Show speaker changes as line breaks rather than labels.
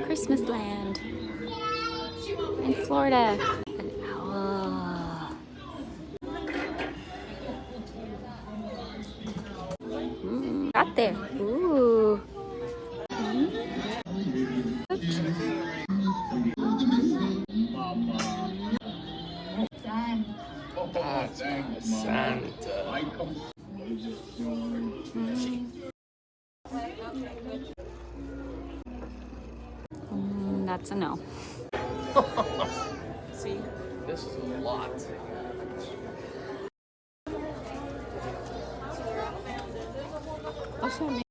Christmas land in Florida. An owl. Got there. Ooh.
That's my Santa.
That's a no.
See, this is a lot.
Also,